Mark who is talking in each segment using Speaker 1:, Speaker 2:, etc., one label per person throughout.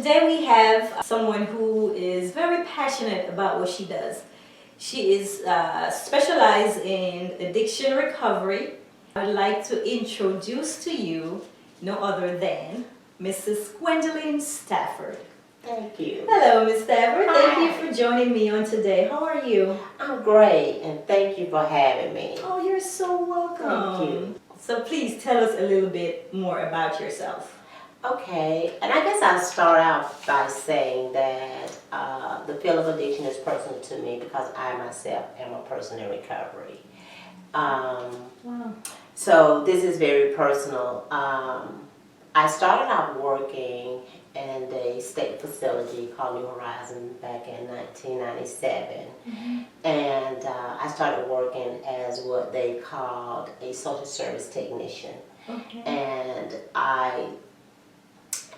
Speaker 1: Today we have someone who is very passionate about what she does. She is specialized in addiction recovery. I'd like to introduce to you no other than Mrs. Gwendolyn Stafford.
Speaker 2: Thank you.
Speaker 1: Hello, Miss Stafford.
Speaker 2: Hi.
Speaker 1: Thank you for joining me on today. How are you?
Speaker 2: I'm great, and thank you for having me.
Speaker 1: Oh, you're so welcome.
Speaker 2: Thank you.
Speaker 1: So please tell us a little bit more about yourself.
Speaker 2: Okay, and I guess I'll start out by saying that the field of addiction is personal to me because I myself am a person in recovery.
Speaker 1: Wow.
Speaker 2: So this is very personal. I started out working in a state facility called New Horizon back in 1997. And I started working as what they called a social service technician.
Speaker 1: Okay.
Speaker 2: And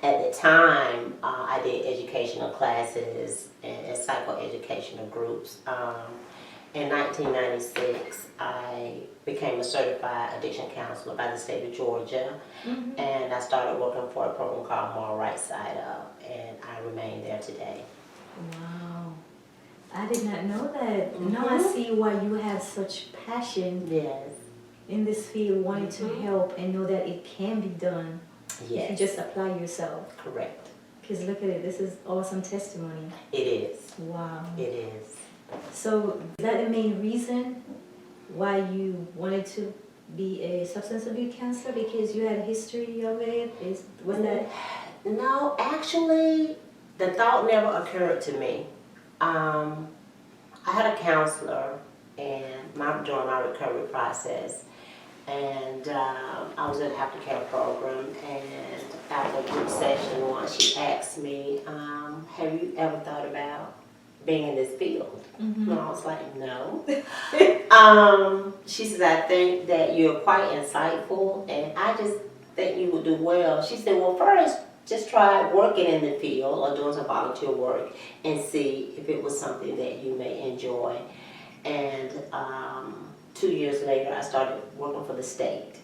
Speaker 2: at the time, I did educational classes and psychoeducational groups. In 1996, I became a certified addiction counselor by the state of Georgia, and I started working for a program called Moral Right Side Up, and I remain there today.
Speaker 1: Wow. I did not know that. Now I see why you have such passion
Speaker 2: Yes.
Speaker 1: in this field, wanting to help and know that it can be done.
Speaker 2: Yes.
Speaker 1: If you just apply yourself.
Speaker 2: Correct.
Speaker 1: Because look at it, this is awesome testimony.
Speaker 2: It is.
Speaker 1: Wow.
Speaker 2: It is.
Speaker 1: So is that the main reason why you wanted to be a substance abuse counselor? Because you had a history of it? Was that?
Speaker 2: No, actually, the thought never occurred to me. I had a counselor during my recovery process, and I was in the aftercare program, and after a group session once she asked me, have you ever thought about being in this field? And I was like, no. She said, I think that you're quite insightful, and I just think you would do well. She said, well, first, just try working in the field or doing some volunteer work and see if it was something that you may enjoy. And 2 years later, I started working for the state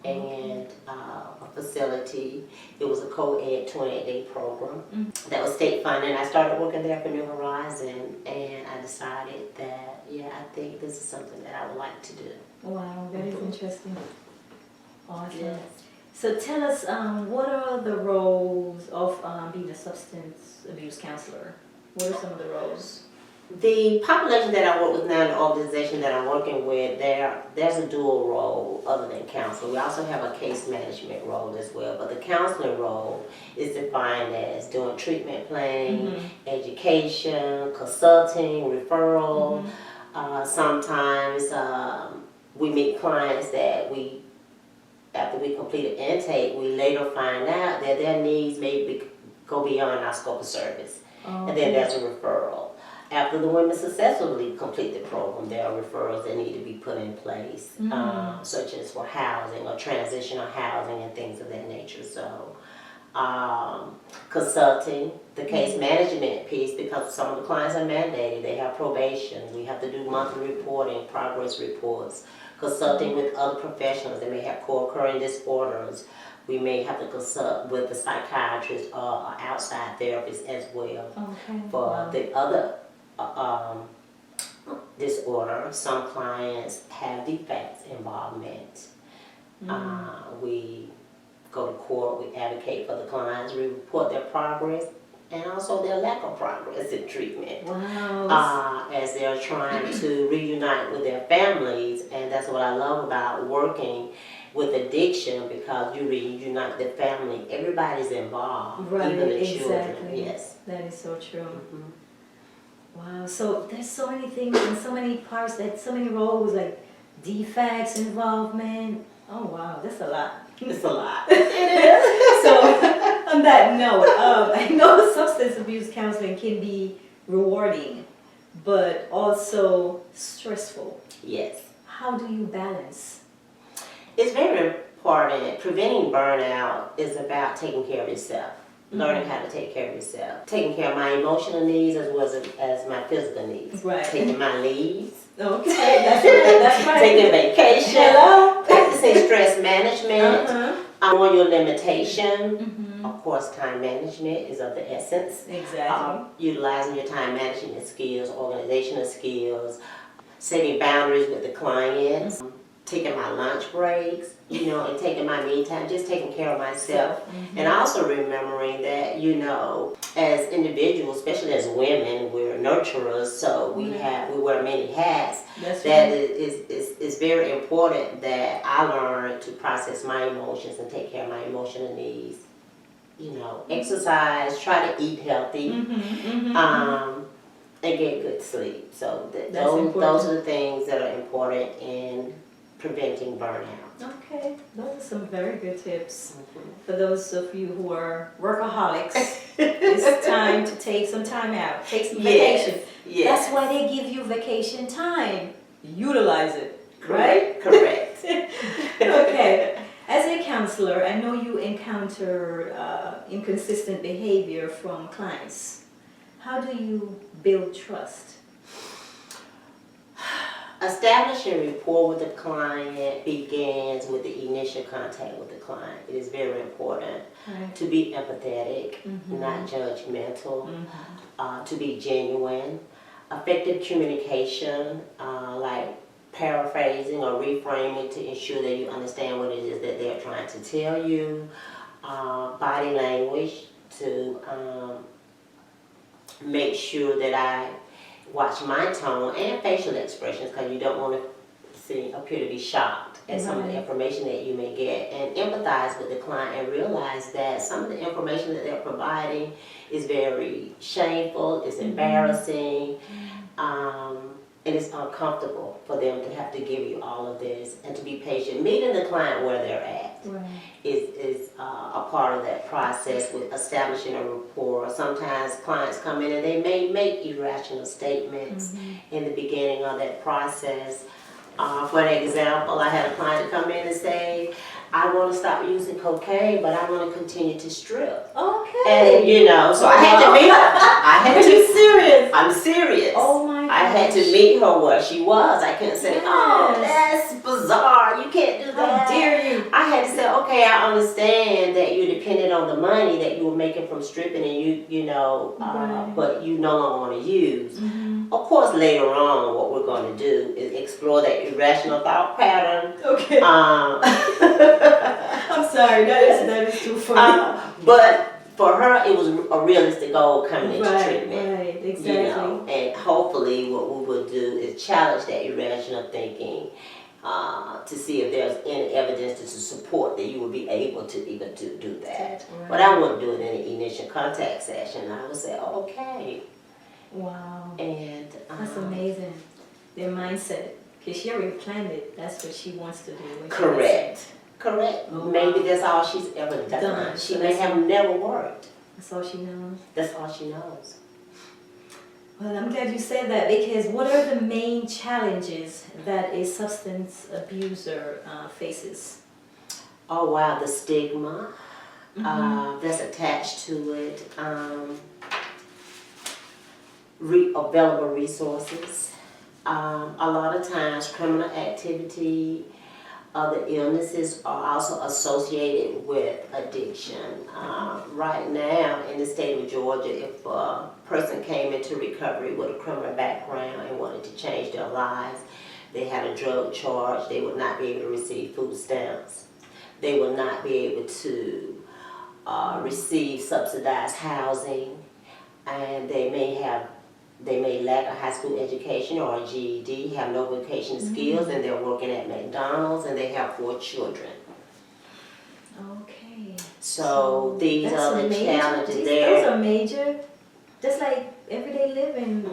Speaker 2: and a facility. It was a co-ed 28-day program that was state funded. I started working there for New Horizon, and I decided that, yeah, I think this is something that I would like to do.
Speaker 1: Wow, that is interesting. Awesome.
Speaker 2: Yes.
Speaker 1: So tell us, what are the roles of being a substance abuse counselor? What are some of the roles?
Speaker 2: The population that I work with now, the organization that I'm working with, there's a dual role other than counseling. We also have a case management role as well, but the counseling role is defined as doing treatment planning, education, consulting, referral. Sometimes we meet clients that after we complete an intake, we later find out that their needs may go beyond our scope of service. And then there's a referral. After the women successfully complete the program, there are referrals that need to be put in place, such as for housing or transitional housing and things of that nature. So, consulting, the case management piece, because some of the clients are mandated, they have probation, we have to do monthly reporting, progress reports, consulting with other professionals that may have co-occurring disorders. We may have to consult with the psychiatrist or outside therapist as well. For the other disorder, some clients have defects involvement. We go to court, we advocate for the clients, we report their progress and also their lack of progress in treatment.
Speaker 1: Wow.
Speaker 2: As they're trying to reunite with their families, and that's what I love about working with addiction, because you reunite the family, everybody's involved, even the children. Yes.
Speaker 1: That is so true. Wow, so there's so many things and so many parts, so many roles, like defects, involvement. Oh wow, that's a lot.
Speaker 2: It's a lot.
Speaker 1: So on that note, I know substance abuse counseling can be rewarding, but also stressful.
Speaker 2: Yes.
Speaker 1: How do you balance?
Speaker 2: It's very important. Preventing burnout is about taking care of yourself. Learning how to take care of yourself. Taking care of my emotional needs as well as my physical needs.
Speaker 1: Right.
Speaker 2: Taking my leaves.
Speaker 1: Okay, that's right.
Speaker 2: Taking vacation.
Speaker 1: Hello.
Speaker 2: Practicing stress management. Knowing your limitation. Of course, time management is of the essence.
Speaker 1: Exactly.
Speaker 2: Utilizing your time management skills, organizational skills, setting boundaries with the clients, taking my lunch breaks, and taking my me time, just taking care of myself. And also remembering that, as individuals, especially as women, we're nurturers, so we wear many hats.
Speaker 1: That's
Speaker 2: That
Speaker 1: right.
Speaker 2: is very important that I learn to process my emotions and take care of my emotional needs. Exercise, try to eat healthy, and get good sleep. So those are the things that are important in preventing burnout.
Speaker 1: Okay, those are some very good tips. For those of you who are workaholics, it's time to take some time out, take some vacation.
Speaker 2: Yes.
Speaker 1: That's why they give you vacation time. Utilize it, right?
Speaker 2: Correct.
Speaker 1: Okay. As a counselor, I know you encounter inconsistent behavior from clients. How do you build trust?
Speaker 2: Establishing rapport with the client begins with the initial contact with the client. It is very important to be empathetic, not judgmental, to be genuine. Effective communication, like paraphrasing or reframing to ensure that you understand what it is that they're trying to tell you. Body language to make sure that I watch my tone and facial expressions, because you don't want to appear to be shocked at some of the information that you may get, and empathize with the client and realize that some of the information that they're providing is very shameful, it's embarrassing, and it's uncomfortable for them to have to give you all of this, and to be patient. Meeting the client where they're at is a part of that process with establishing a rapport. Sometimes clients come in and they may make irrational statements in the beginning of that process. For an example, I had a client come in and say, I want to stop using cocaine, but I want to continue to strip.
Speaker 1: Okay.
Speaker 2: And so I had to meet her.
Speaker 1: Are you serious?
Speaker 2: I'm serious.
Speaker 1: Oh my gosh.
Speaker 2: I had to meet her where she was. I couldn't say, oh, that's bizarre. You can't do that.
Speaker 1: How dare you?
Speaker 2: I had to say, okay, I understand that you depended on the money that you were making from stripping, and but you no longer want to use. Of course, later on, what we're going to do is explore that irrational thought pattern.
Speaker 1: Okay. I'm sorry, that is too funny.
Speaker 2: But for her, it was a realistic goal coming into treatment.
Speaker 1: Right, exactly.
Speaker 2: And hopefully, what we will do is challenge that irrational thinking to see if there's any evidence to support that you will be able to even do that. Right. But I wouldn't do it in the initial contact session. I would say, okay.
Speaker 1: Wow.
Speaker 2: And
Speaker 1: that's amazing. Their mindset, because she already planned it. That's what she wants to do.
Speaker 2: Correct.
Speaker 1: Oh,
Speaker 2: maybe that's all she's ever done. She may have never worked.
Speaker 1: That's all she knows.
Speaker 2: That's all she knows.
Speaker 1: Well, I'm glad you said that, because what are the main challenges that a substance abuser faces? Oh
Speaker 2: wow, the stigma that's attached to it. Available resources. A lot of times criminal activity, other illnesses are also associated with addiction. Right now in the state of Georgia, if a person came into recovery with a criminal background and wanted to change their lives, they had a drug charge, they would not be able to receive food stamps. They would not be able to receive subsidized housing, and they may lack a high school education or a GED, have no vocational skills, and they're working at McDonald's, and they have 4 children. Okay. So these are the challenges there.
Speaker 1: Those are major, just like everyday living,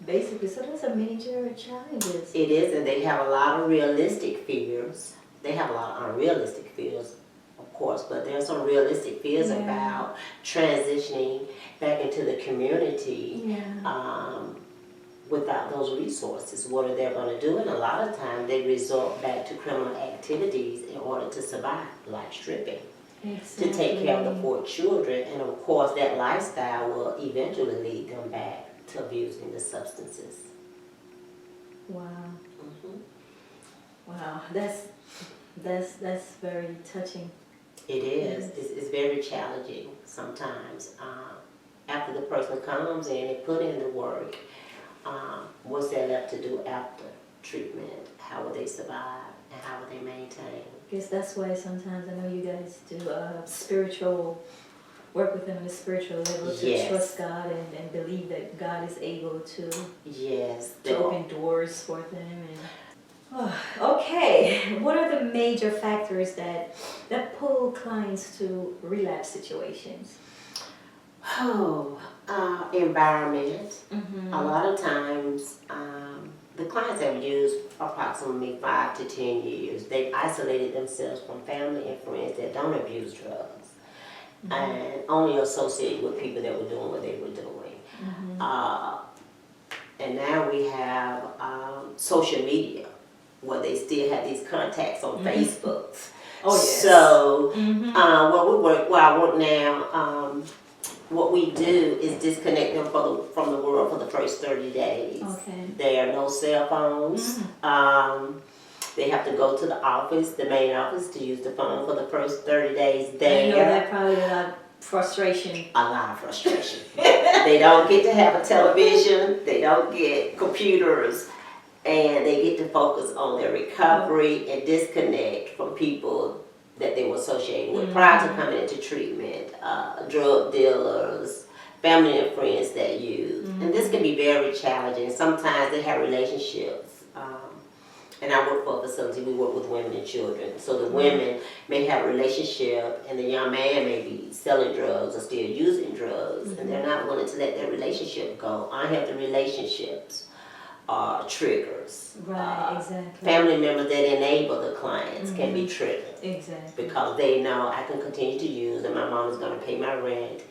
Speaker 1: basically. So those are major challenges.
Speaker 2: It is, and they have a lot of realistic fears. They have a lot of unrealistic fears, of course, but there's some realistic fears about transitioning back into the community without those resources. What are they going to do? And a lot of times they resort back to criminal activities in order to survive, like stripping, to take care of the 4 children. And of course that lifestyle will eventually lead them back to abusing the substances.
Speaker 1: Wow. Wow, that's very touching.
Speaker 2: It is. It's very challenging sometimes. After the person comes in and put in the work, what's there left to do after treatment? How will they survive and how will they maintain?
Speaker 1: I guess that's why sometimes I know you guys do spiritual work with them on a spiritual level to
Speaker 2: Yes.
Speaker 1: trust God and believe that God is able to
Speaker 2: Yes.
Speaker 1: to open doors for them. And okay, what are the major factors that pull clients to relapse situations?
Speaker 2: Environment.
Speaker 1: Mm-hmm.
Speaker 2: A lot of times, the clients have used approximately 5 to 10 years. They've isolated themselves from family and friends that don't abuse drugs,
Speaker 1: Mm-hmm.
Speaker 2: and only associate with people that were doing what they were doing.
Speaker 1: Mm-hmm.
Speaker 2: And now we have social media, where they still have these contacts on
Speaker 1: Mm-hmm.
Speaker 2: Facebook.
Speaker 1: Oh yes.
Speaker 2: So,
Speaker 1: Mm-hmm.
Speaker 2: where I work now, what we do is disconnect them from the world for the first 30 days.
Speaker 1: Okay.
Speaker 2: There are no cell phones. They have to go to the office, the main office, to use the phone for the first 30 days there.
Speaker 1: I know that probably a lot of frustration.
Speaker 2: A lot of frustration. They don't get to have a television. They don't get computers. And they get to focus on their recovery and disconnect from people that they were associated with prior to coming into treatment, drug dealers, family and friends that use. And this can be very challenging. Sometimes they have relationships. And I work for a facility, we work with women and children. So the women may have a relationship and the young man may be selling drugs or still using drugs, and they're not willing to let their relationship go. Unhealthy relationships are triggers.
Speaker 1: Right, exactly.
Speaker 2: Family members that enable the clients can be triggered.
Speaker 1: Exactly.
Speaker 2: Because they know I can continue to use and my mom is going to pay my rent,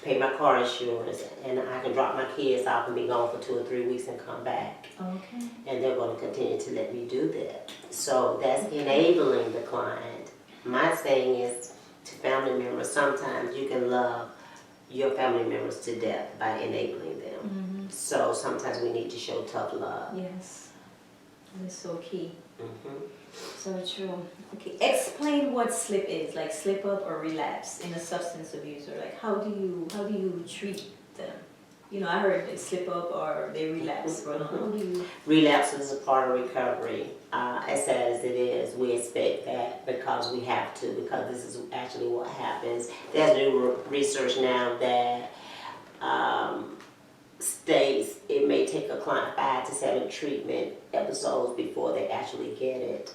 Speaker 2: pay my car insurance, and I can drop my kids off and be gone for 2 or 3 weeks and come back.
Speaker 1: Okay.
Speaker 2: And they're going to continue to let me do that. So that's enabling the client. My thing is to family members, sometimes you can love your family members to death by enabling them. So sometimes we need to show tough love.
Speaker 1: Yes. That is so key.
Speaker 2: Mm-hmm.
Speaker 1: So true. Okay, explain what slip is, like slip up or relapse in a substance abuser. Like how do you treat them? You know, I heard they slip up or they relapse. But how do you?
Speaker 2: Relapse is a part of recovery. As sad as it is, we expect that because we have to, because this is actually what happens. There's new research now that states it may take a client 5 to 7 treatment episodes before they actually get it.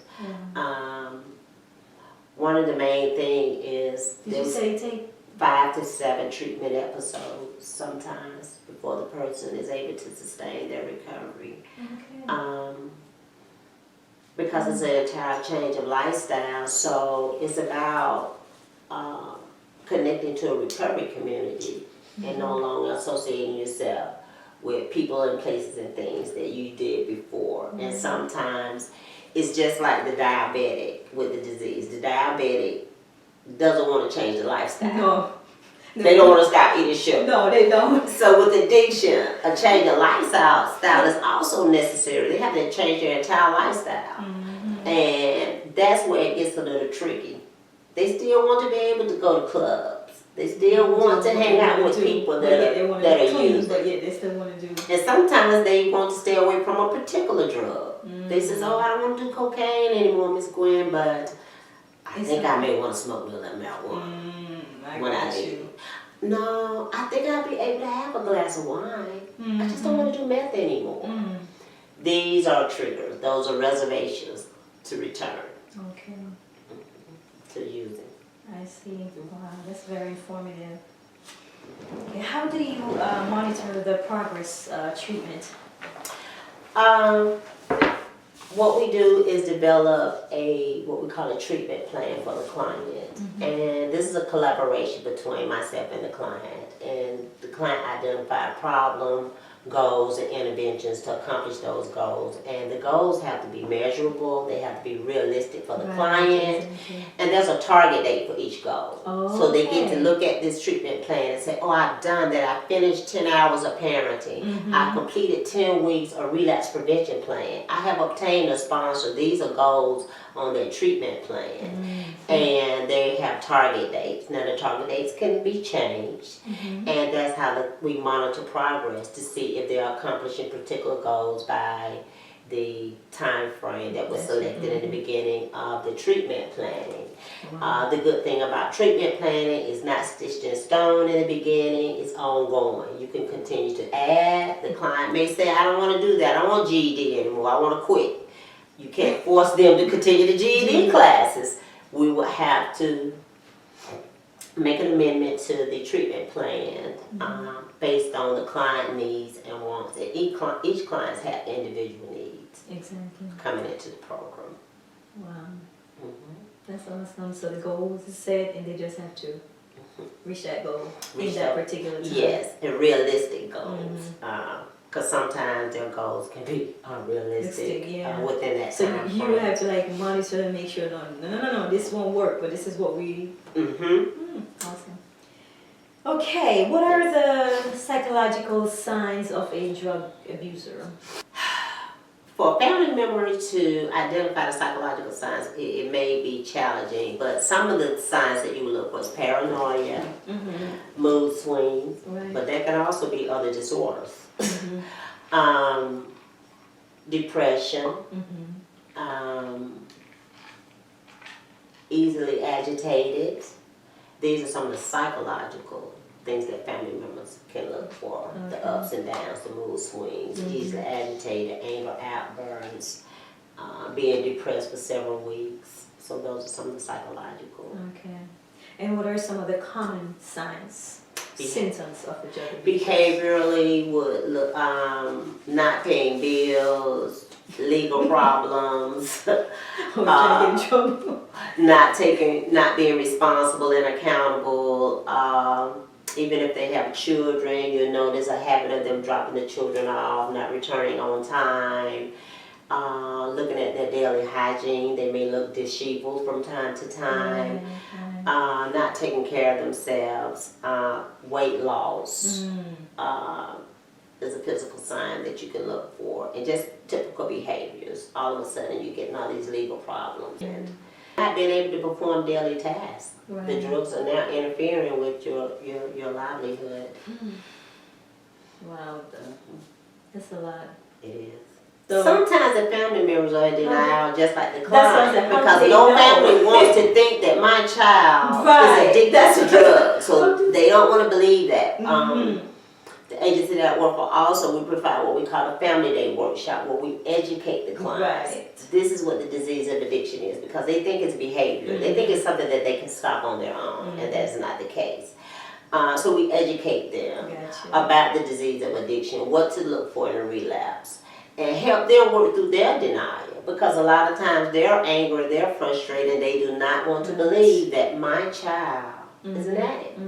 Speaker 2: One of the main thing is
Speaker 1: Did you say take
Speaker 2: 5 to 7 treatment episodes sometimes before the person is able to sustain their recovery.
Speaker 1: Okay.
Speaker 2: Because it's an entire change of lifestyle, so it's about connecting to a recovery community and no longer associating yourself with people and places and things that you did before. And sometimes it's just like the diabetic with the disease. The diabetic doesn't want to change the lifestyle.
Speaker 1: No.
Speaker 2: They don't want to stop eating sugar.
Speaker 1: No, they don't.
Speaker 2: So with addiction, a change of lifestyle is also necessary. They have to change their entire lifestyle. And that's where it gets a little tricky. They still want to be able to go to clubs. They still want to hang out with people that are using.
Speaker 1: But yeah, they still want to do.
Speaker 2: And sometimes they want to stay away from a particular drug. They say, oh, I don't want to do cocaine anymore, Miss Gwen, but I think I may want to smoke a little marijuana when I leave. No, I think I'll be able to have a glass of wine. I just don't want to do meth anymore. These are triggers. Those are reservations to return
Speaker 1: Okay.
Speaker 2: to using.
Speaker 1: I see. Wow, that's very informative. Okay, how do you monitor the progress treatment?
Speaker 2: What we do is develop what we call a treatment plan for the client. And this is a collaboration between myself and the client. And the client identify a problem, goals, and interventions to accomplish those goals. And the goals have to be measurable, they have to be realistic for the client. And there's a target date for each goal. So they get to look at this treatment plan and say, oh, I've done that. I finished 10 hours of parenting. I completed 10 weeks of relapse prevention plan. I have obtained a sponsor. These are goals on their treatment plan. And they have target dates. Now the target dates can be changed, and that's how we monitor progress to see if they are accomplishing particular goals by the time frame that was selected in the beginning of the treatment planning. The good thing about treatment planning is not stitched in stone in the beginning, it's ongoing. You can continue to add. The client may say, I don't want to do that, I don't want GED anymore, I want to quit. You can't force them to continue the GED classes. We will have to make an amendment to the treatment plan based on the client needs and wants. And each client has individual needs coming into the program.
Speaker 1: Wow. That's awesome. So the goal is set and they just have to reach that goal in that particular time.
Speaker 2: Yes, and realistic goals. Because sometimes their goals can be unrealistic within that time
Speaker 1: So you have to like monitor and make sure, no, this won't work, but this is what we... Awesome. Okay, what are the psychological signs of a drug abuser?
Speaker 2: For a family member to identify the psychological signs, it may be challenging, but some of the signs that you would look for is paranoia, mood swings, but there can also be other disorders. Depression, easily agitated. These are some of the psychological things that family members can look for. The ups and downs, the mood swings, easily agitated, anger outbursts, being depressed for several weeks. So those are some of the psychological.
Speaker 1: Okay. And what are some of the common signs, symptoms of the drug abuse?
Speaker 2: Behaviorally would look, not paying bills, legal problems, not being responsible and accountable. Even if they have children, you'll notice a habit of them dropping the children off, not returning on time. Looking at their daily hygiene, they may look disheveled from time to time. Not taking care of themselves. Weight loss is a physical sign that you can look for. And just typical behaviors. All of a sudden you're getting all these legal problems. And not being able to perform daily tasks. The drugs are now interfering with your livelihood.
Speaker 1: Wow, that's a lot.
Speaker 2: It is. So, sometimes the family members are in denial, just like the client,
Speaker 1: because
Speaker 2: no family wants to think that my child is addicted to drugs, so they don't want to believe that. The agency that I work for also, we provide what we call a family day workshop, where we educate the clients. This is what the disease of addiction is, because they think it's behavior. They think it's something that they can stop on their own, and that's not the case. So we educate them about the disease of addiction, what to look for in a relapse, and help them work through their denial, because a lot of times they're angry, they're frustrated, they do not want to believe that my child is an addict.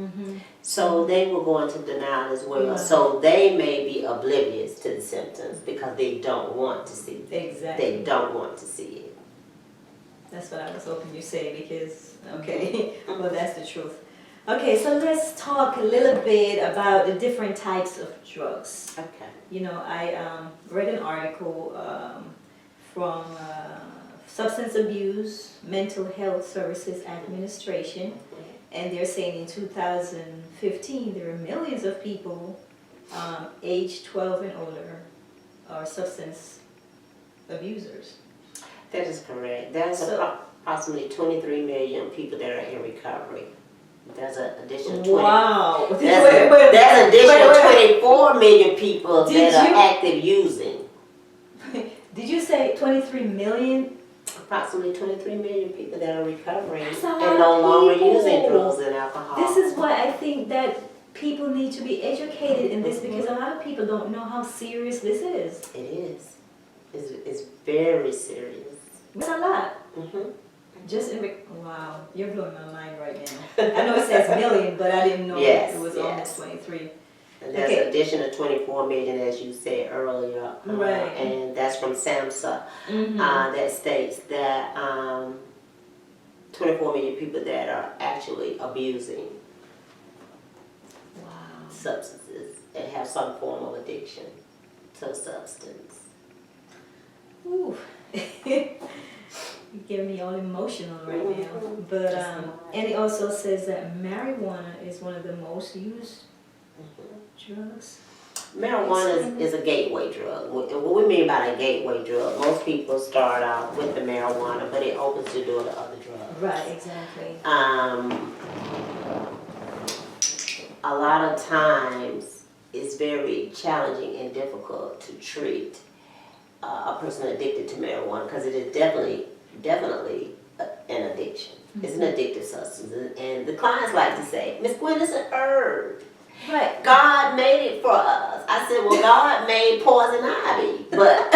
Speaker 2: So they will go into denial as well. So they may be oblivious to the symptoms because they don't want to see it. They don't want to see it.
Speaker 1: That's what I was hoping you say, because, well, that's the truth. Okay, so let's talk a little bit about the different types of drugs.
Speaker 2: Okay.
Speaker 1: You know, I read an article from Substance Abuse Mental Health Services Administration, and they're saying in 2015 there are millions of people aged 12 and older are substance abusers.
Speaker 2: That is correct. There's approximately 23 million people that are in recovery. There's an additional 24 million people that are active using.
Speaker 1: Did you say 23 million?
Speaker 2: Approximately 23 million people that are recovering and no longer using drugs and alcohol.
Speaker 1: This is why I think that people need to be educated in this, because a lot of people don't know how serious this is.
Speaker 2: It is. It's very serious.
Speaker 1: It's a lot. Wow, you're blowing my mind right now. I know it says million, but I didn't know it was almost 23.
Speaker 2: And that's an addition of 24 million, as you said earlier. And that's from SAMHSA. That states that 24 million people that are actually abusing substances and have some form of addiction to a substance.
Speaker 1: Ooh. You get me all emotional right now. But and it also says that marijuana is one of the most used drugs.
Speaker 2: Marijuana is a gateway drug. What we mean by a gateway drug, most people start out with the marijuana, but it opens the door to other drugs.
Speaker 1: Right, exactly.
Speaker 2: A lot of times it's very challenging and difficult to treat a person addicted to marijuana because it is definitely an addiction. It's an addictive substance. And the clients like to say, Miss Gwen, it's an herb.
Speaker 1: Right.
Speaker 2: God made it for us. I said, well, God made poison ivy, but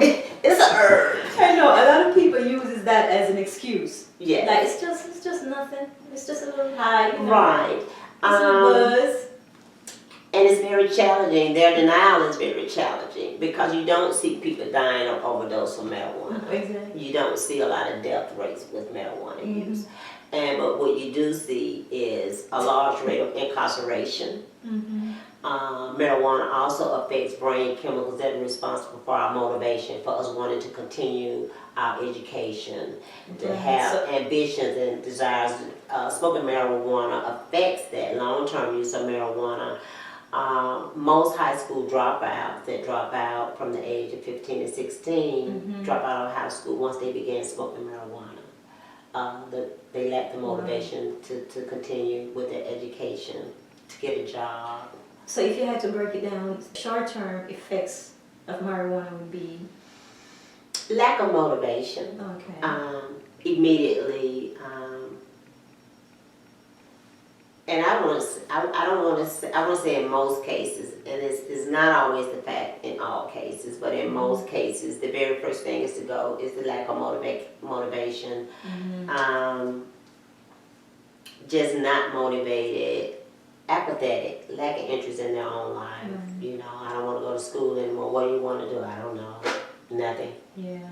Speaker 2: it's an herb.
Speaker 1: I know a lot of people uses that as an excuse.
Speaker 2: Yeah.
Speaker 1: Like it's just nothing. It's just a little high. You know?
Speaker 2: Right.
Speaker 1: It's a buzz.
Speaker 2: And it's very challenging. Their denial is very challenging because you don't see people dying of overdose from marijuana.
Speaker 1: Exactly.
Speaker 2: You don't see a lot of death rates with marijuana use. But what you do see is a large rate of incarceration. Marijuana also affects brain chemicals that are responsible for our motivation, for us wanting to continue our education, to have ambitions and desires. Smoking marijuana affects that long-term use of marijuana. Most high school dropouts that drop out from the age of 15 to 16 drop out of high school once they begin smoking marijuana. They lack the motivation to continue with their education, to get a job.
Speaker 1: So if you had to break it down, short-term effects of marijuana would be?
Speaker 2: Lack of motivation.
Speaker 1: Okay.
Speaker 2: Immediately, and I want to say in most cases, and it's not always the fact in all cases, but in most cases, the very first thing is the lack of motivation. Just not motivated, apathetic, lack of interest in their own life. You know, I don't want to go to school anymore. What do you want to do? I don't know. Nothing.
Speaker 1: Yeah.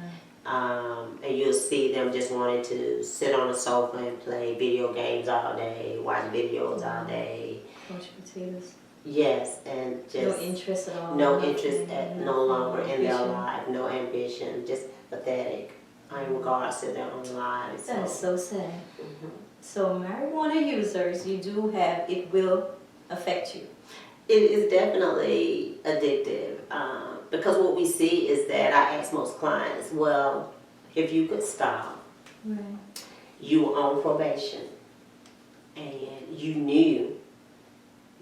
Speaker 2: And you'll see them just wanting to sit on the sofa and play video games all day, watch videos all day.
Speaker 1: Couch potatoes.
Speaker 2: Yes, and just
Speaker 1: no interest at all.
Speaker 2: No interest no longer in their life, no ambition, just pathetic in regards to their own lives.
Speaker 1: That is so sad. So marijuana users, you do have, it will affect you.
Speaker 2: It is definitely addictive because what we see is that I ask most clients, well, if you could stop, you were on probation and you knew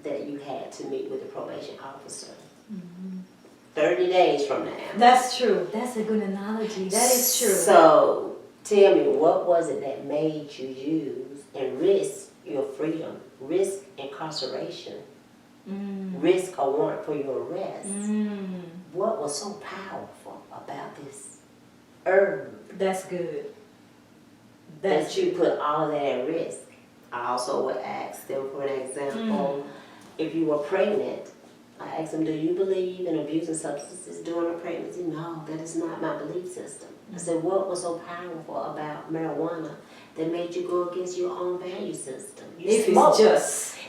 Speaker 2: that you had to meet with the probation officer 30 days from now.
Speaker 1: That's true. That's a good analogy. That is true.
Speaker 2: So tell me, what was it that made you use and risk your freedom, risk incarceration, risk a warrant for your arrest? What was so powerful about this herb?
Speaker 1: That's good.
Speaker 2: That you put all that at risk. I also would ask them, for an example, if you were pregnant, I asked them, do you believe in abusing substances during a pregnancy? No, that is not my belief system. I said, what was so powerful about marijuana that made you go against your own value system? If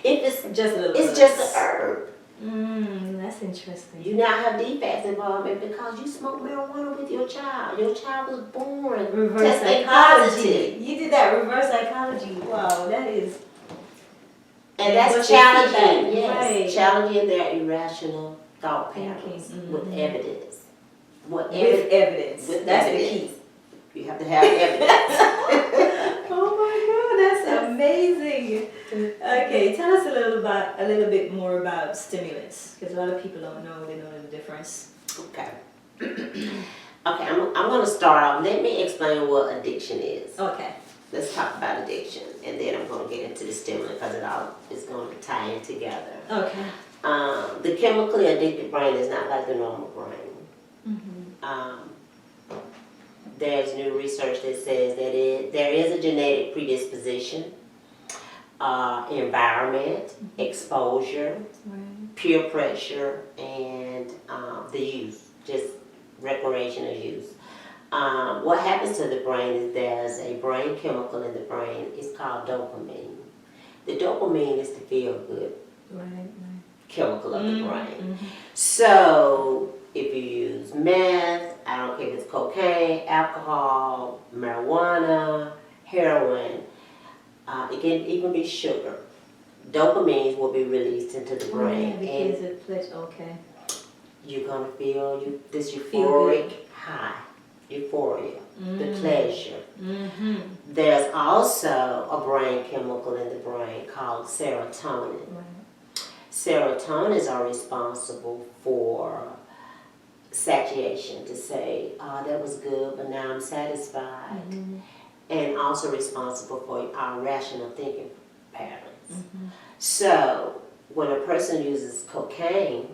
Speaker 2: it's just a little it's just an herb.
Speaker 1: That's interesting.
Speaker 2: You now have defects involvement because you smoked marijuana with your child. Your child was born
Speaker 1: reverse psychology. You did that reverse psychology. Wow, that is.
Speaker 2: And that's challenging. Yes, challenging their irrational thought patterns with evidence.
Speaker 1: With evidence. That's the key.
Speaker 2: You have to have evidence.
Speaker 1: Oh my God, that's amazing. Okay, tell us a little bit more about stimulants, because a lot of people don't know. They don't know the difference.
Speaker 2: Okay. Okay, I'm going to start off. Let me explain what addiction is.
Speaker 1: Okay.
Speaker 2: Let's talk about addiction, and then I'm going to get into the stimulant because it all is going to tie in together.
Speaker 1: Okay.
Speaker 2: The chemically addicted brain is not like the normal brain. There's new research that says that there is a genetic predisposition, environment, exposure, peer pressure, and the use, just recreational use. What happens to the brain is there's a brain chemical in the brain. It's called dopamine. The dopamine is the feel-good chemical of the brain. So if you use meth, I don't care if it's cocaine, alcohol, marijuana, heroin. It can even be sugar. Dopamine will be released into the brain,
Speaker 1: because it plays, okay.
Speaker 2: You're gonna feel this
Speaker 1: Feel
Speaker 2: euphoric
Speaker 1: good.
Speaker 2: high, euphoria, the pleasure. There's also a brain chemical in the brain called serotonin. Serotonins are responsible for satiation, to say, oh, that was good, but now I'm satisfied. And also responsible for our rational thinking patterns. So when a person uses cocaine,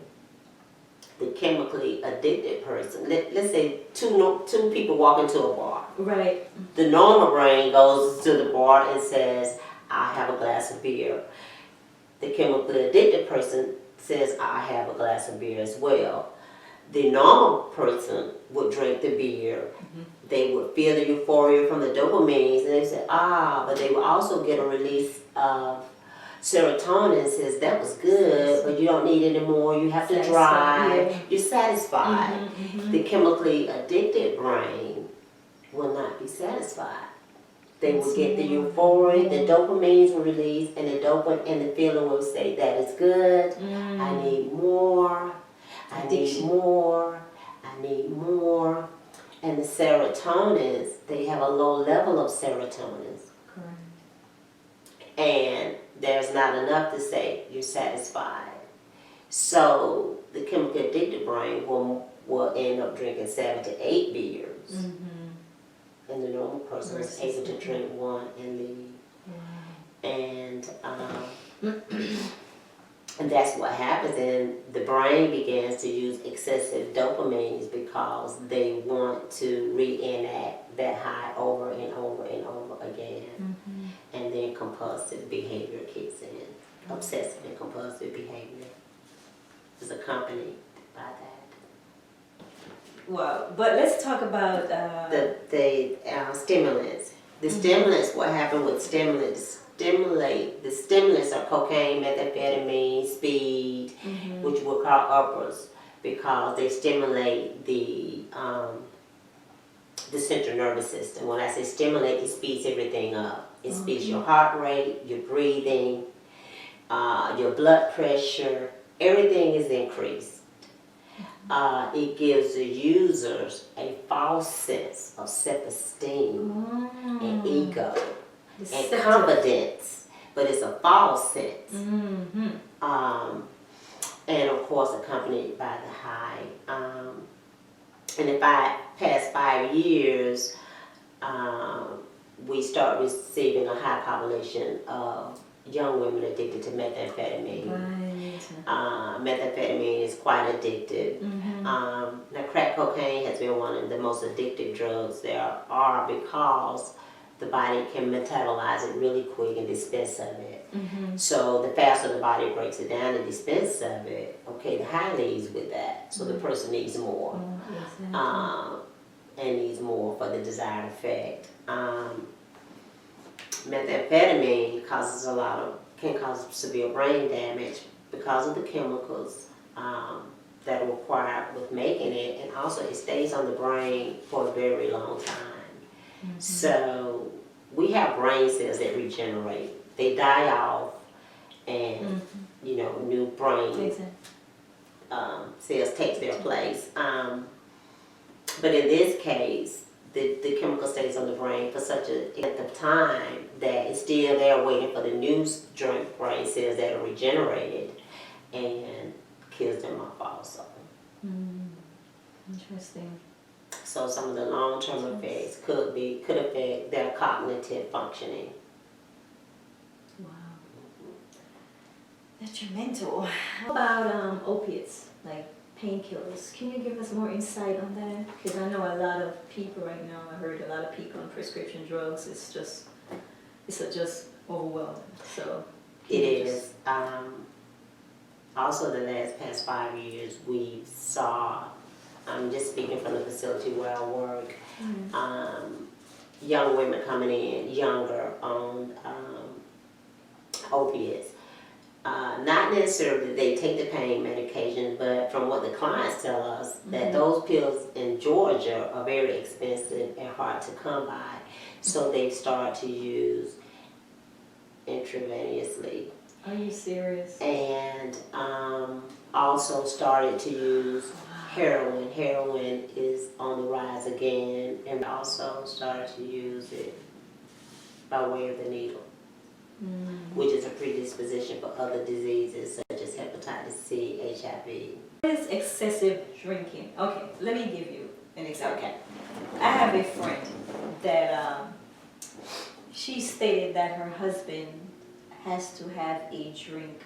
Speaker 2: the chemically addicted person, let's say two people walk into a bar.
Speaker 1: Right.
Speaker 2: The normal brain goes to the bar and says, I'll have a glass of beer. The chemically addicted person says, I have a glass of beer as well. The normal person would drink the beer. They would feel the euphoria from the dopamines, and they say, but they would also get a release of serotonin. Says that was good, but you don't need any more. You have to drive. You're satisfied. The chemically addicted brain will not be satisfied. They will get the euphoria, the dopamines will release, and the feeling will say that is good. I need more. I need more. I need more. And the serotonins, they have a low level of serotonins.
Speaker 1: Correct.
Speaker 2: And there's not enough to say you're satisfied. So the chemically addicted brain will end up drinking 7 to 8 beers. And the normal person is able to drink one and leave. And that's what happens, and the brain begins to use excessive dopamines because they want to reenact that high over and over and over again. And then compulsive behavior kicks in. Obsessive and compulsive behavior is accompanied by that.
Speaker 1: Wow, but let's talk about
Speaker 2: the stimulants. The stimulants, what happened with stimulants? The stimulants are cocaine, methamphetamine, speed, which we'll call uppers, because they stimulate the central nervous system. When I say stimulate, it speeds everything up. It speeds your heart rate, your breathing, your blood pressure. Everything is increased. It gives the users a false sense of self-esteem and ego. And confidence, but it's a false sense. And of course accompanied by the high. And in past 5 years, we start receiving a high population of young women addicted to methamphetamine. Methamphetamine is quite addictive. Now crack cocaine has been one of the most addictive drugs there are because the body can metabolize it really quick and dispense of it. So the faster the body breaks it down and dispense of it, the high leads with that. So the person needs more. And needs more for the desired effect. Methamphetamine can cause severe brain damage because of the chemicals that are required with making it, and also it stays on the brain for a very long time. So we have brain cells that regenerate. They die off, and new brain cells take their place. But in this case, the chemical stays on the brain for such a length of time that it's still there waiting for the new brain cells that are regenerated and kills them off also.
Speaker 1: Interesting.
Speaker 2: So some of the long-term effects could affect their cognitive functioning.
Speaker 1: Wow. Detrimental. How about opiates, like painkillers? Can you give us more insight on that? Because I know a lot of people right now, I heard a lot of people on prescription drugs, it's just overwhelming. So
Speaker 2: it is. Also the past 5 years we saw, I'm just speaking from the facility where I work, young women coming in, younger, on opiates. Not necessarily they take the pain medication, but from what the clients tell us, that those pills in Georgia are very expensive and hard to come by. So they start to use intravenously.
Speaker 1: Are you serious?
Speaker 2: And also started to use heroin. Heroin is on the rise again, and also started to use it by way of the needle, which is a predisposition for other diseases such as hepatitis C, HIV.
Speaker 1: What is excessive drinking? Okay, let me give you an example.
Speaker 2: Okay.
Speaker 1: I have a friend that she stated that her husband has to have a drink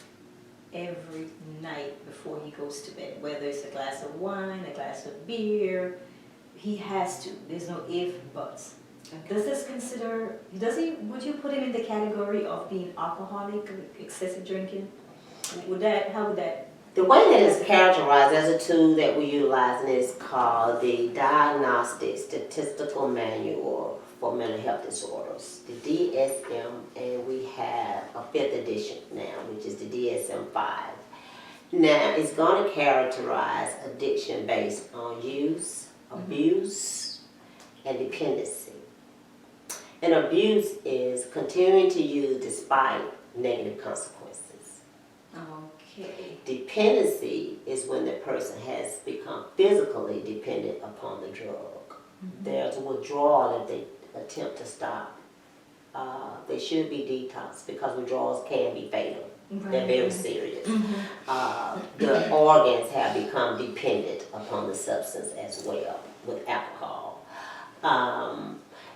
Speaker 1: every night before he goes to bed, whether it's a glass of wine, a glass of beer. He has to. There's no if, buts. Does this would you put him in the category of being alcoholic, excessive drinking? How would that?
Speaker 2: The way that it's characterized as a tool that we utilize, and it's called the Diagnostic Statistical Manual for Mental Health Disorders, the DSM, and we have a 5th edition now, which is the DSM-5. Now, it's going to characterize addiction based on use, abuse, and dependency. And abuse is continuing to use despite negative consequences.
Speaker 1: Okay.
Speaker 2: Dependency is when the person has become physically dependent upon the drug. There's a withdrawal if they attempt to stop. They should be detoxed because withdrawals can be fatal.
Speaker 1: Right.
Speaker 2: They're very serious. The organs have become dependent upon the substance as well with alcohol.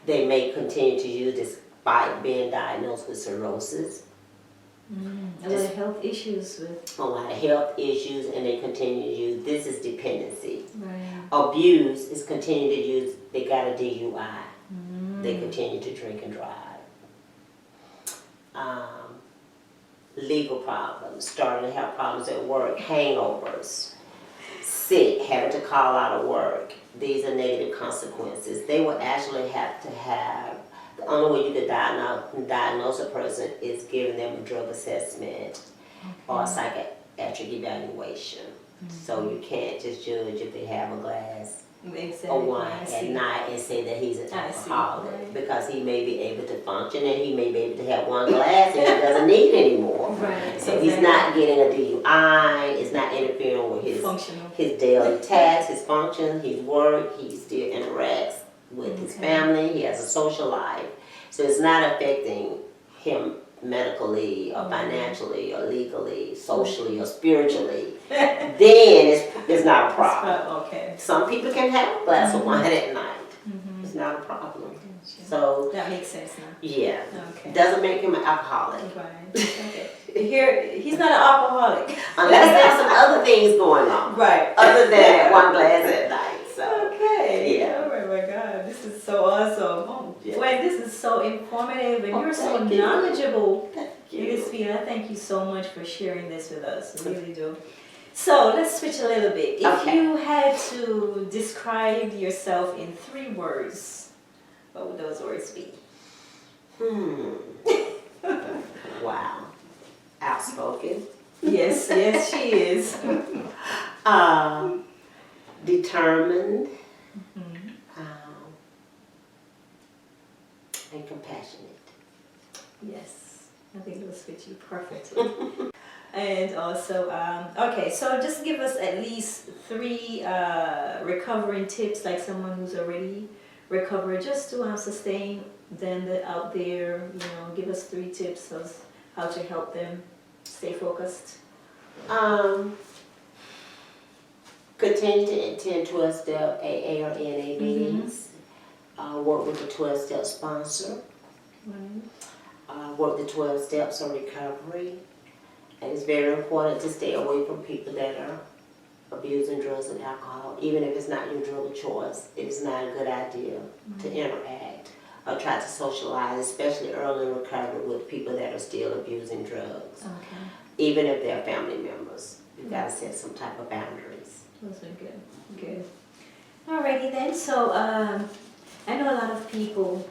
Speaker 2: They may continue to use despite being diagnosed with cirrhosis.
Speaker 1: A lot of health issues with.
Speaker 2: A lot of health issues, and they continue to use. This is dependency.
Speaker 1: Right.
Speaker 2: Abuse is continue to use. They got a DUI. They continue to drink and drive. Legal problems, starting to have problems at work, hangovers, sick, having to call out of work. These are negative consequences. They will actually have to have, the only way you could diagnose a person is giving them a drug assessment or a psychiatric evaluation. So you can't just judge if they have a glass of wine at night and say that he's an alcoholic, because he may be able to function and he may be able to have one glass and he doesn't need anymore.
Speaker 1: Right.
Speaker 2: So he's not getting a DUI, it's not interfering with his daily tasks, his functions, his work, he still interacts with his family, he has a social life. So it's not affecting him medically or financially or legally, socially or spiritually. Then it's not a problem.
Speaker 1: Okay.
Speaker 2: Some people can have a glass of wine at night. It's not a problem. So
Speaker 1: that makes sense now.
Speaker 2: yeah,
Speaker 1: Okay.
Speaker 2: doesn't make him an alcoholic.
Speaker 1: Right. Okay. Here, he's not an alcoholic.
Speaker 2: Unless there's some other things going on.
Speaker 1: Right.
Speaker 2: Other than that one glass at night. So
Speaker 1: Okay.
Speaker 2: yeah.
Speaker 1: Oh my God, this is so awesome. Oh, Gwen, this is so informative, and you're so
Speaker 2: thank you.
Speaker 1: knowledgeable
Speaker 2: Thank
Speaker 1: in
Speaker 2: you.
Speaker 1: this field. I thank you so much for sharing this with us. I really do. So let's switch a little bit. If
Speaker 2: Okay.
Speaker 1: you had to describe yourself in 3 words, what would those words be?
Speaker 2: Wow. Outspoken.
Speaker 1: Yes, yes, she is.
Speaker 2: Determined. And compassionate.
Speaker 1: Yes, I think those fit you perfectly. And also, okay, so just give us at least 3 recovering tips, like someone who's already recovered, just to sustain them out there. Give us 3 tips of how to help them stay focused.
Speaker 2: Continue to attend 12-step AA or NA meetings. Work with the 12-step sponsor. Work the 12 steps of recovery. And it's very important to stay away from people that are abusing drugs and alcohol. Even if it's not your drug of choice, it is not a good idea to interact or try to socialize, especially early in recovery, with people that are still abusing drugs.
Speaker 1: Okay.
Speaker 2: Even if they're family members. You've got to set some type of boundaries.
Speaker 1: Those are good. Good. Alrighty then. So I know a lot of people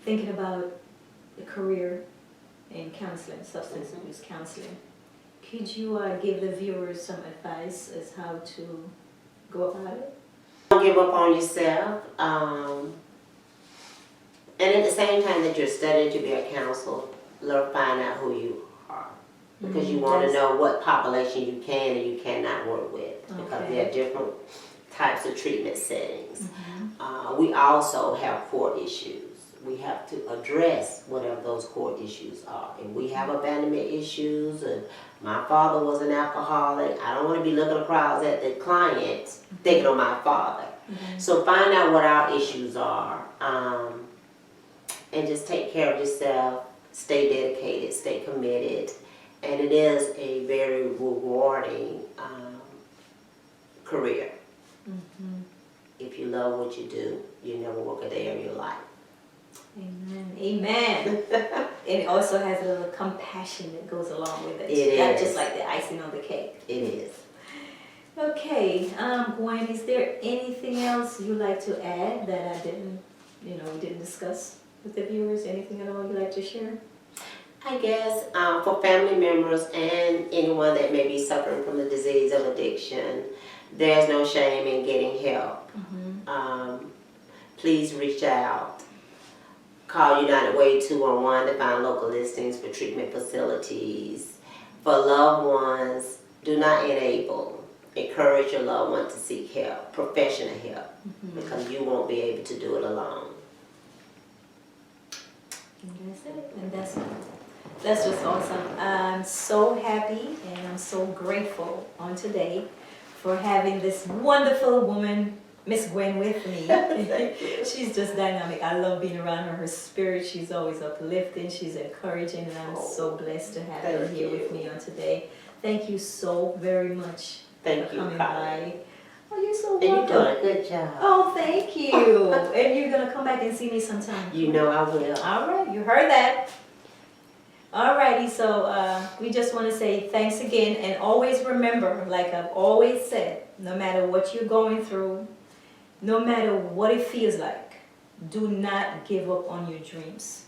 Speaker 1: thinking about a career in counseling, substance abuse counseling. Could you give the viewers some advice as how to go about it?
Speaker 2: Don't give up on yourself. And at the same time that you're studying to be a counselor, find out who you are. Because you want to know what population you can and you cannot work with. Because there are different types of treatment settings. We also have core issues. We have to address whatever those core issues are. If we have abandonment issues, and my father was an alcoholic, I don't want to be looking across at the client thinking of my father. So find out what our issues are, and just take care of yourself, stay dedicated, stay committed, and it is a very rewarding career. If you love what you do, you never work a day of your life.
Speaker 1: Amen. Amen. And it also has a little compassion that goes along with it.
Speaker 2: It
Speaker 1: That's
Speaker 2: is.
Speaker 1: just like the icing on the cake.
Speaker 2: It is.
Speaker 1: Okay, Gwen, is there anything else you'd like to add that we didn't discuss with the viewers? Anything at all you'd like to share?
Speaker 2: I guess for family members and anyone that may be suffering from the disease of addiction, there's no shame in getting help. Please reach out. Call United Way 211 to find local listings for treatment facilities. For loved ones, do not enable. Encourage your loved one to seek help, professional help, because you won't be able to do it alone.
Speaker 1: And that's it. And that's just awesome. I'm so happy and I'm so grateful on today for having this wonderful woman, Miss Gwen, with me. She's just dynamic. I love being around her. Her spirit, she's always uplifting. She's encouraging, and I'm so blessed to have her here with me on today. Thank you so very much
Speaker 2: Thank
Speaker 1: for
Speaker 2: you,
Speaker 1: coming
Speaker 2: Colin.
Speaker 1: by. Oh, you're so
Speaker 2: And
Speaker 1: welcome.
Speaker 2: you're doing a good job.
Speaker 1: Oh, thank you. And you're going to come back and see me sometime.
Speaker 2: You know I will.
Speaker 1: All right, you heard that. Alrighty, so we just want to say thanks again, and always remember, like I've always said, no matter what you're going through, no matter what it feels like, do not give up on your dreams.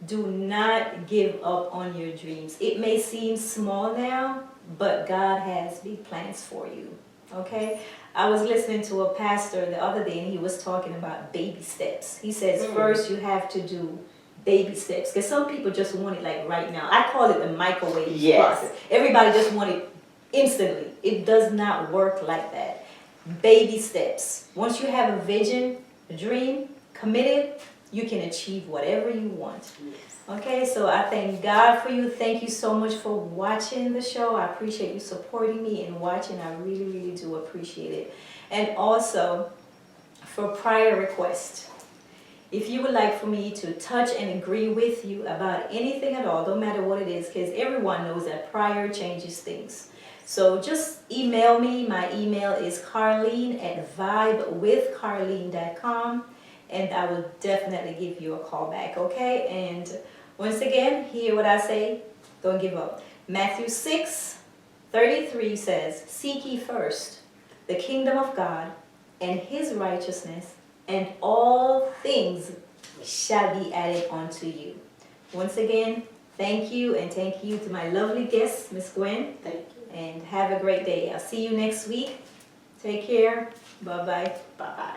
Speaker 1: Do not give up on your dreams. It may seem small now, but God has big plans for you, okay? I was listening to a pastor the other day, and he was talking about baby steps. He says, first you have to do baby steps, because some people just want it like right now. I call it the microwave process. Everybody just want it instantly. It does not work like that. Baby steps. Once you have a vision, a dream, committed, you can achieve whatever you want. Okay, so I thank God for you. Thank you so much for watching the show. I appreciate you supporting me and watching. I really, really do appreciate it. And also, for prayer requests, if you would like for me to touch and agree with you about anything at all, no matter what it is, because everyone knows that prayer changes things. So just email me. My email is carlene@vibewithcarlene.com, and I will definitely give you a call back, okay? And once again, hear what I say, don't give up. Matthew 6:33 says, seek ye first the kingdom of God and his righteousness, and all things shall be added unto you. Once again, thank you, and thank you to my lovely guest, Miss Gwen.
Speaker 2: Thank you.
Speaker 1: And have a great day. I'll see you next week. Take care. Bye-bye.
Speaker 2: Bye-bye.